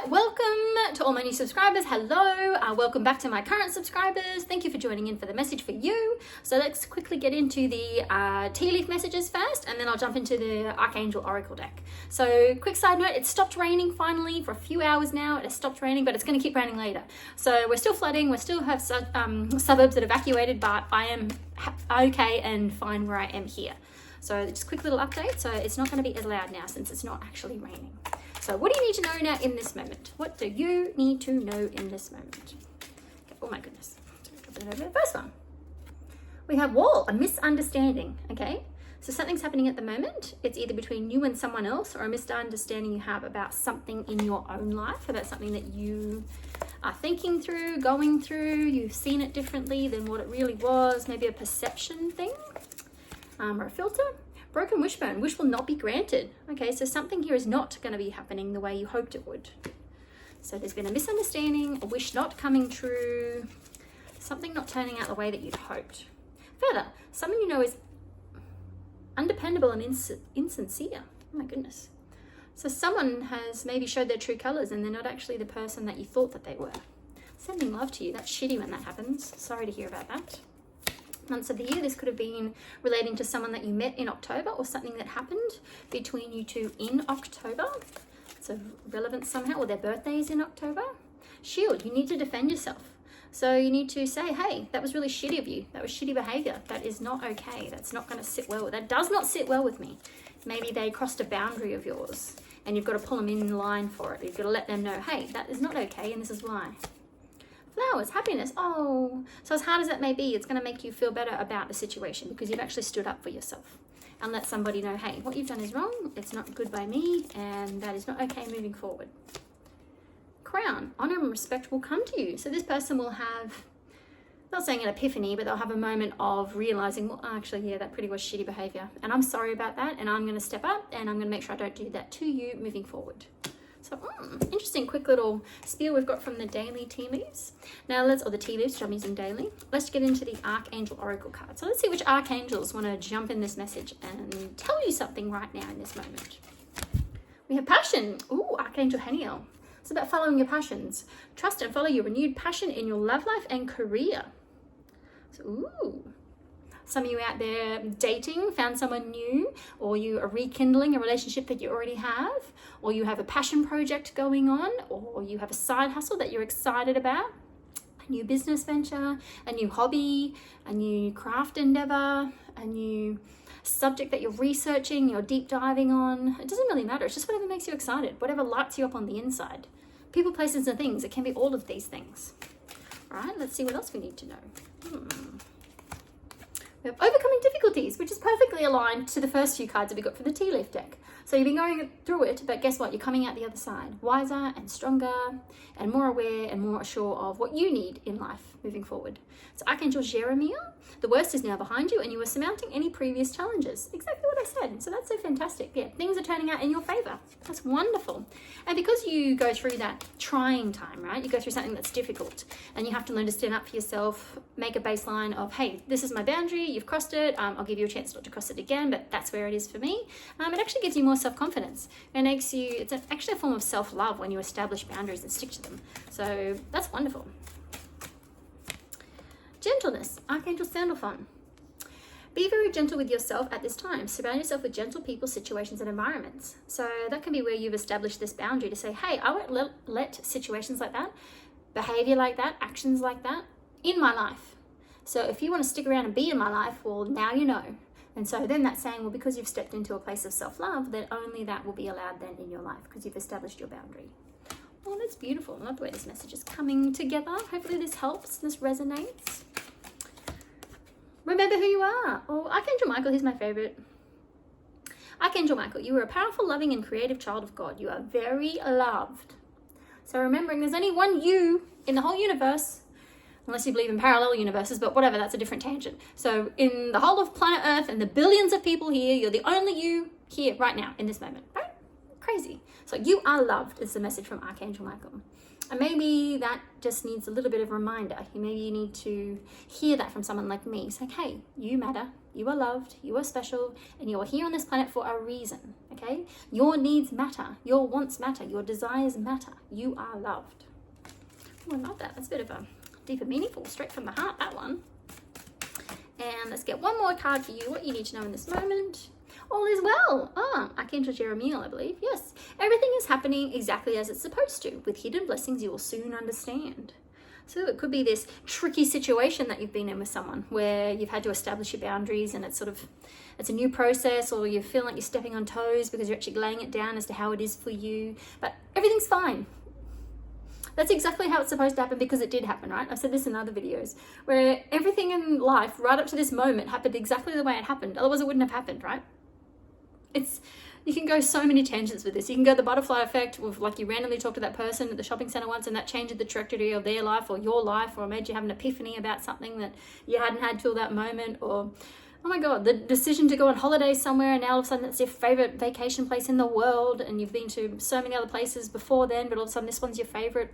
welcome to all my new subscribers. Hello, welcome back to my current subscribers. Thank you for joining in for the message for you. So let's quickly get into the tea leaf messages first, and then I'll jump into the Archangel Oracle deck. So quick side note, it stopped raining finally for a few hours now. It has stopped raining, but it's going to keep raining later. So we're still flooding. We still have suburbs that evacuated, but I am okay and fine where I am here. So just quick little update. So it's not going to be as loud now since it's not actually raining. So what do you need to know now in this moment? What do you need to know in this moment? Okay. Oh my goodness. The first one. We have wall, a misunderstanding, okay? So something's happening at the moment. It's either between you and someone else, or a misunderstanding you have about something in your own life, about something that you are thinking through, going through. You've seen it differently than what it really was. Maybe a perception thing, or a filter. Broken wishbone, wish will not be granted. Okay, so something here is not going to be happening the way you hoped it would. So there's been a misunderstanding, a wish not coming true, something not turning out the way that you'd hoped. Further, someone you know is undependable and insincere. Oh my goodness. So someone has maybe showed their true colors and they're not actually the person that you thought that they were. Sending love to you. That's shitty when that happens. Sorry to hear about that. Months of the year, this could have been relating to someone that you met in October or something that happened between you two in October. It's of relevance somehow, or their birthdays in October. Shield, you need to defend yourself. So you need to say, hey, that was really shitty of you. That was shitty behavior. That is not okay. That's not going to sit well. That does not sit well with me. Maybe they crossed a boundary of yours and you've got to pull them in line for it. You've got to let them know, hey, that is not okay and this is why. Flowers, happiness. Oh, so as hard as that may be, it's going to make you feel better about the situation because you've actually stood up for yourself and let somebody know, hey, what you've done is wrong. It's not good by me and that is not okay moving forward. Crown, honor and respect will come to you. So this person will have, not saying an epiphany, but they'll have a moment of realizing, well, actually, yeah, that pretty was shitty behavior. And I'm sorry about that. And I'm going to step up and I'm going to make sure I don't do that to you moving forward. So, interesting, quick little spiel we've got from the daily tea leaves. Now or the tea leaves, which I'm using daily. Let's get into the Archangel Oracle card. So let's see which archangels want to jump in this message and tell you something right now in this moment. We have passion. Ooh, Archangel Haniel. It's about following your passions. Trust and follow your renewed passion in your love life and career. So, ooh. Some of you out there dating, found someone new, or you are rekindling a relationship that you already have, or you have a passion project going on, or you have a side hustle that you're excited about, a new business venture, a new hobby, a new craft endeavor, a new subject that you're researching, you're deep diving on. It doesn't really matter. It's just whatever makes you excited, whatever lights you up on the inside. People, places, and things. It can be all of these things. All right, let's see what else we need to know. We have overcoming difficulties, which is perfectly aligned to the first few cards that we got for the tea leaf deck. So you've been going through it, but guess what? You're coming out the other side, wiser and stronger and more aware and more sure of what you need in life moving forward. So Archangel Jeremiah, the worst is now behind you and you are surmounting any previous challenges. Exactly what I said. So that's so fantastic. Yeah, things are turning out in your favor. That's wonderful. And because you go through that trying time, right? You go through something that's difficult and you have to learn to stand up for yourself, make a baseline of, hey, this is my boundary, you've crossed it, I'll give you a chance not to cross it again, but that's where it is for me. It actually gives you more self-confidence. It makes you, it's actually a form of self-love when you establish boundaries and stick to them. So that's wonderful. Gentleness, Archangel Sandalphon. Be very gentle with yourself at this time. Surround yourself with gentle people, situations, and environments. So that can be where you've established this boundary to say, hey, I won't let situations like that, behavior like that, actions like that in my life. So if you want to stick around and be in my life, well, now you know. And so then that's saying, well, because you've stepped into a place of self-love, then only that will be allowed then in your life because you've established your boundary. Oh, that's beautiful. I love the way this message is coming together. Hopefully this helps, this resonates. Remember who you are. Oh, Archangel Michael, he's my favorite. Archangel Michael, you are a powerful, loving, and creative child of God. You are very loved. So remembering there's only one you in the whole universe, unless you believe in parallel universes, but whatever, that's a different tangent. So in the whole of planet Earth and the billions of people here, you're the only you here right now in this moment, right? Crazy. So you are loved is the message from Archangel Michael. And maybe that just needs a little bit of a reminder. Maybe you need to hear that from someone like me. It's like, hey, you matter, you are loved, you are special, and you are here on this planet for a reason, okay? Your needs matter, your wants matter, your desires matter. You are loved. Oh, I love that. That's a bit of a deeper, meaningful, straight from the heart, that one. And let's get one more card for you. What you need to know in this moment. All is well. Archangel Jeremiel, I believe. Yes, everything is happening exactly as it's supposed to. With hidden blessings, you will soon understand. So it could be this tricky situation that you've been in with someone where you've had to establish your boundaries, and it's a new process, or you feel like you're stepping on toes because you're actually laying it down as to how it is for you. But everything's fine. That's exactly how it's supposed to happen, because it did happen, right? I've said this in other videos, where everything in life right up to this moment happened exactly the way it happened. Otherwise it wouldn't have happened, right? You can go so many tangents with this. You can go the butterfly effect with, like, you randomly talk to that person at the shopping center once and that changed the trajectory of their life or your life, or made you have an epiphany about something that you hadn't had till that moment. Or, oh my God, the decision to go on holiday somewhere, and now all of a sudden it's your favorite vacation place in the world, and you've been to so many other places before then, but all of a sudden this one's your favorite.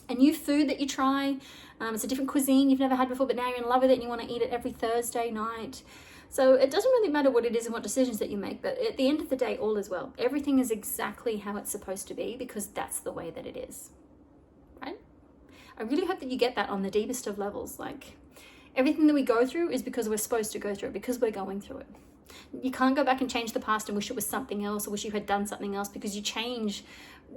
A new food that you try, it's a different cuisine you've never had before, but now you're in love with it and you want to eat it every Thursday night. So it doesn't really matter what it is and what decisions that you make, but at the end of the day, all is well. Everything is exactly how it's supposed to be, because that's the way that it is, right? I really hope that you get that on the deepest of levels. Like, everything that we go through is because we're supposed to go through it, because we're going through it. You can't go back and change the past and wish it was something else, or wish you had done something else, because you can't.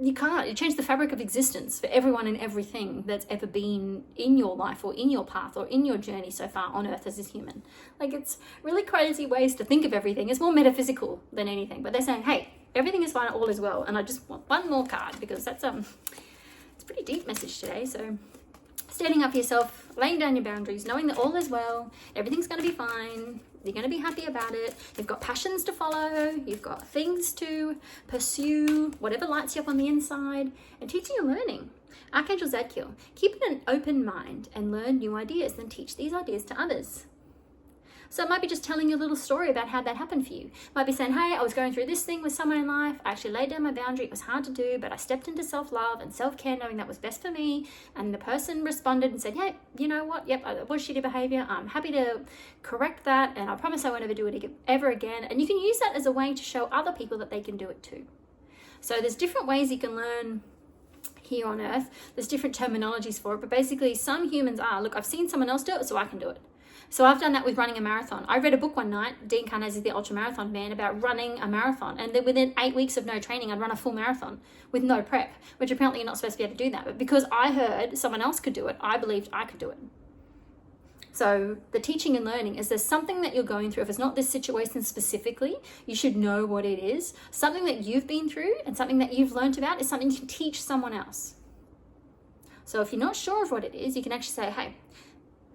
You change the fabric of existence for everyone and everything that's ever been in your life or in your path or in your journey so far on earth as a human. Like, it's really crazy ways to think of everything. It's more metaphysical than anything, but they're saying, hey, everything is fine, all is well. And I just want one more card, because that's it's a pretty deep message today. So standing up for yourself, laying down your boundaries, knowing that all is well, everything's going to be fine, you're going to be happy about it, you've got passions to follow, you've got things to pursue, whatever lights you up on the inside, and teaching and learning. Archangel Zadkiel, keep an open mind and learn new ideas, then teach these ideas to others. So it might be just telling you a little story about how that happened for you. It might be saying, hey, I was going through this thing with someone in life. I actually laid down my boundary. It was hard to do, but I stepped into self-love and self-care, knowing that was best for me. And the person responded and said, hey, you know what? Yep, it was shitty behavior. I'm happy to correct that. And I promise I won't ever do it ever again. And you can use that as a way to show other people that they can do it too. So there's different ways you can learn here on earth. There's different terminologies for it. But basically, some humans are, look, I've seen someone else do it, so I can do it. So I've done that with running a marathon. I read a book one night, Dean Carnesi's The Ultra Marathon Man, about running a marathon. And then within 8 weeks of no training, I'd run a full marathon with no prep, which apparently you're not supposed to be able to do that. But because I heard someone else could do it, I believed I could do it. So the teaching and learning is, there's something that you're going through. If it's not this situation specifically, you should know what it is. Something that you've been through and something that you've learned about is something you can teach someone else. So if you're not sure of what it is, you can actually say, hey,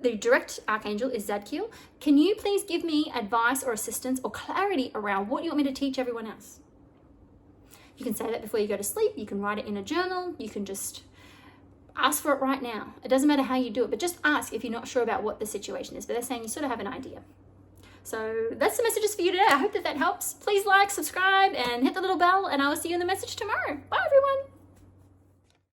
the direct archangel is Zadkiel. Can you please give me advice or assistance or clarity around what you want me to teach everyone else? You can say that before you go to sleep. You can write it in a journal. You can just ask for it right now. It doesn't matter how you do it, but just ask if you're not sure about what the situation is. But they're saying you sort of have an idea. So that's the messages for you today. I hope that helps. Please like, subscribe, and hit the little bell, and I will see you in the message tomorrow. Bye, everyone.